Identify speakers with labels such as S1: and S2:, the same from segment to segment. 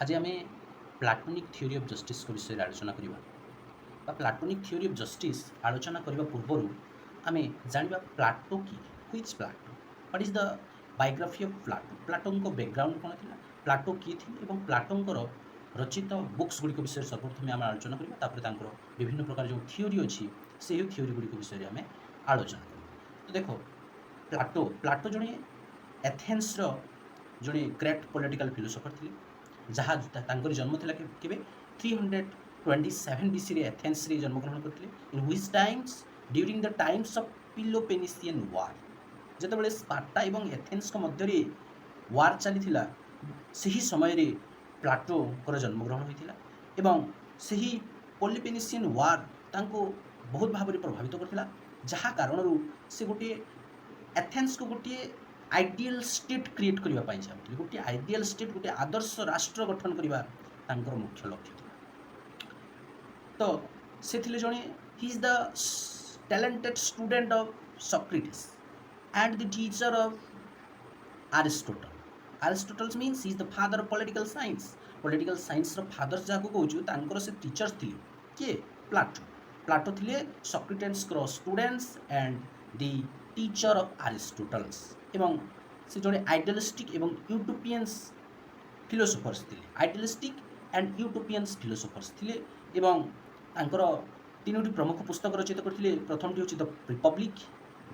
S1: आज आम platonic theory of justice विषय आलोचना करवा प्लाटोनिक थ्योरी ऑफ जस्टिस आलोचना करने पूर्व आम जाना प्लाटो की which Plato what is the biography of Plato प्लाटों बैकग्राउंड कौन थी प्लाटो किए थे प्लाटों रचित बुक्स गुड़िक विषय सर्वप्रथम आम आलोचना करवा विभिन्न प्रकार जो थ्योरी अच्छी से थ्योरी गुड़िक विषय आम आलोचना करवा तो देख प्लाटो प्लाटो जड़े एथेन्स जड़े ग्रेट पॉलिटिकल फिलोसोफर थे जहाँ जन्म था के 327 BC रे एथेन्स रे जन्मग्रहण करते in which times during the times of Peloponnesian war जितेबाला स्पार्टा और एथेन्स मध्य वार चली से ही समय रे प्लाटोर जन्मग्रहण होता से ही पोलिपेनिसियन वार तांको बहुत भाव में प्रभावित करता जहाँ कारण से गोटे एथेन्स को गोटे आइडियल स्टेट क्रिएट करने चाहते गोटे आइडियल स्टेट गोटे आदर्श राष्ट्र गठन करने मुख्य लक्ष्य था तो से जड़े he is the talented student of Socrates and the teacher of Aristotle means he is the father of political science father जहाँ कहूँ से टीचर्स थे किए प्लाटो थे Socrates students and the teacher of Aristotle's एवं से जड़े आइडियलिस्टिक एवं यूटोपियंस फिलोसोफर्स थे आइडियलिस्टिक एंड यूटोपियंस फिलोसोफर्स थे एवं तांकर तीनोटी प्रमुख पुस्तक रचित करते प्रथम T the Republic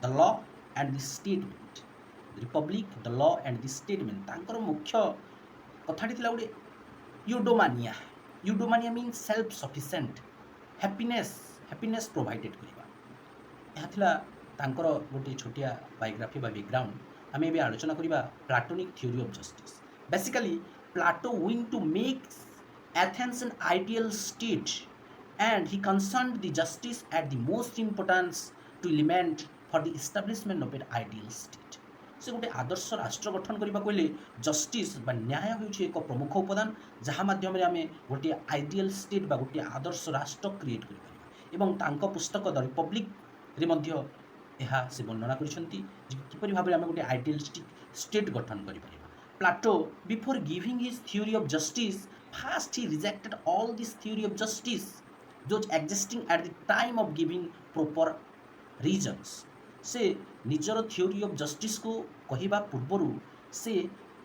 S1: the law and the statement Republic the law and the statement तांकर मुख्य कथाटी थिला गोटे eudaimonia means self sufficient happiness provided करवा यह तांकर गोटे छोटिया बायोग्राफी बा बैकग्राउंड आम ए आलोचना करवा platonic theory of justice basically Plato wing to make Athens an ideal state and he concerned the justice at the most importance to element for the establishment of an ideal state से गोटे आदर्श राष्ट्र गठन करने कहले justice बा न्याय हूँ एक प्रमुख उपादान जहाँ मध्यम आम गोटे आइडियल स्टेट बा गोटे आदर्श राष्ट्र क्रिएट कर पुस्तक द रिपब्लिक रे मध्य यह से वर्णना किपरि भाव आम गोटे आइडियलिस्टिक स्टेट गठन कर Plato before giving his theory of justice first he rejected all this theory of justice those existing at the time of giving proper reasons से निजर थ्योरी ऑफ जस्टिस को कहवा पूर्वर से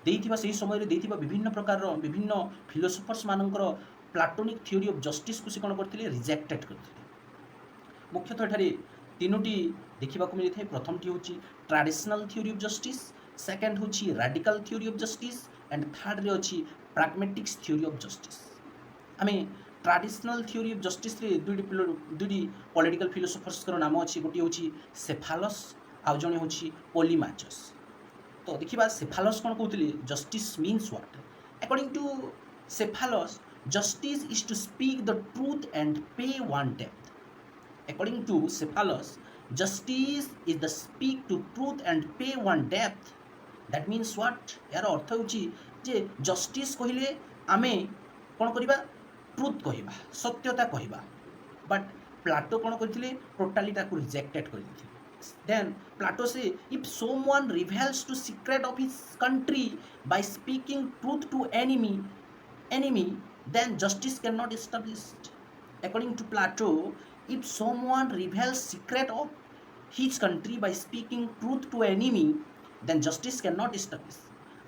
S1: देइथिबा सही समय देइथिबा विभिन्न प्रकार विभिन्न फिलोसोफर्स मानकर प्लाटोनिक थ्योरी ऑफ जस्टिस को से कौन करते रिजेक्टेड करते मुख्यतः एठारे तीनोटी देखा मिलता है प्रथमटी हूँ traditional theory of justice second हूँ radical theory of justice and third रे अच्छी प्रैग्मेटिक्स थ्योरी ऑफ जस्टिस आम ट्रेडिशनल थ्योरी ऑफ जस्टिस दुईटी पॉलिटिकल फिलोसोफर्स नाम अच्छी गोटे हूँ सेफालस आउ जड़े हूँ पोलीमाचस तो देखा सेफालस कौन कहते justice means what according to Cephalus justice is to speak the truth and pay one डेप्थ according to Cephalus justice is the speak to truth and pay one depth that means what यार अर्थ होची जे justice कहिले आमे कोन करिबा truth कहिबा सत्यता कहिबा but Plato कोन करथिले टोटलिटा को rejected कर दिथिले देन प्लाटो से if someone reveals to secret of his country by speaking truth to enemy then justice cannot established according to Plato if someone reveals secret of his country by speaking truth to enemy then justice cannot establish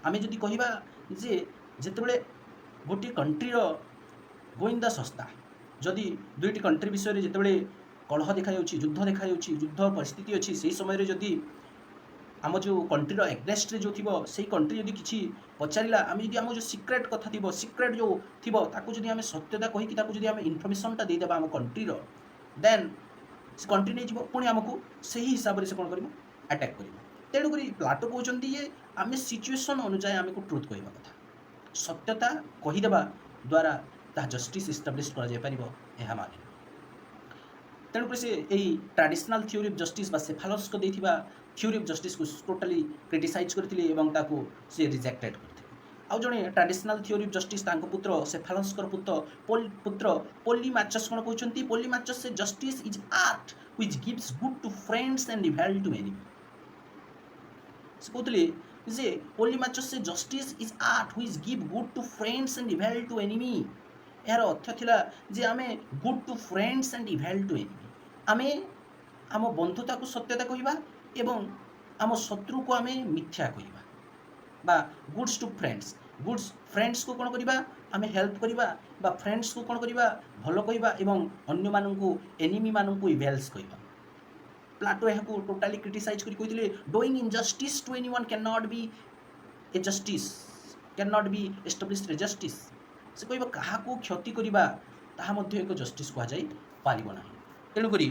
S1: आमे जदि कहिबा जे जेतेबेले गोटे कंट्रीर गोइंदा संस्था जदि दुईटी country विषय जेतेबेले कलह देखा युद्ध देखा युद्ध परिस्थिति अच्छी से समय जदि आम जो कंट्रीर एग्नेस्ट जो थी से कंट्री जदि किसी पचारा आम जदि आम जो सिक्रेट कथा थी सिक्रेट जो थी जदि आम सत्यता कहीकि जदि आम इनफर्मेशनटा देदेबा आम कंट्रीर देन से कंट्री नहीं जीव पुणी आमको से ही हिसाब से कौन कर अटैक कर तेणुक प्लाटो कहते ये आम सिचुएसन अनुसार आमको ट्रुथ कहवा कथा सत्यता कहीदेवा द्वारा ता जस्टिस इस्टाब्लिश कर माने तेणुक से यही ट्रेडिशनल थ्योरी ऑफ जस्टिस बा सेफालस को देथिबा थ्योरी ऑफ जस्टिस को टोटाली क्रिटिसाइज करथिले एवं ताको से रिजेक्टेड करथिले आउ जड़े ट्रेडिशनल थ्योरी ऑफ जस्टिस तांको पुत्र सेफालस पुत्र पोलीमाचस कौन कहते पोलीमाचस से justice is art which gives good to friends and evil to enemy से कहते ଯେ Polemarchus justice is art which give good to friends and evil to enemy. ଏହାର ଅର୍ଥ ଥିଲା ଯେ ଆମେ good to friends and evil to enemy, ଆମେ ଆମ ବନ୍ଧୁତାକୁ ସତ୍ୟତା କହିବା ଏବଂ ଆମ ଶତ୍ରୁକୁ ଆମେ ମିଥ୍ୟା କହିବା। বা ଗୁଡ୍ସ ଟୁ ଫ୍ରେଣ୍ଡସ୍, ଗୁଡ୍ସ ଫ୍ରେଣ୍ଡସ୍କୁ କ'ଣ କରିବା, ଆମେ ହେଲ୍ପ କରିବା, ବା ଫ୍ରେଣ୍ଡସ୍କୁ କ'ଣ କରିବା, ଭଲ କହିବା ଏବଂ ଅନ୍ୟମାନଙ୍କୁ ଏନିମିମାନଙ୍କୁ ଇଭେଲ୍ସ କହିବା। ପ୍ଲାଟୋ ଏହାକୁ ଟୋଟାଲି କ୍ରିଟିସାଇଜ୍ କରି କହିଥିଲେ doing injustice to any one can not be a justice, can not be established a justice. ସେ କହିବ କାହାକୁ କ୍ଷତି କରିବା ତାହା ମଧ୍ୟ ଏକ ଜଷ୍ଟିସ୍ କୁହାଯାଇ ପାରିବ ନାହିଁ। ତେଣୁକରି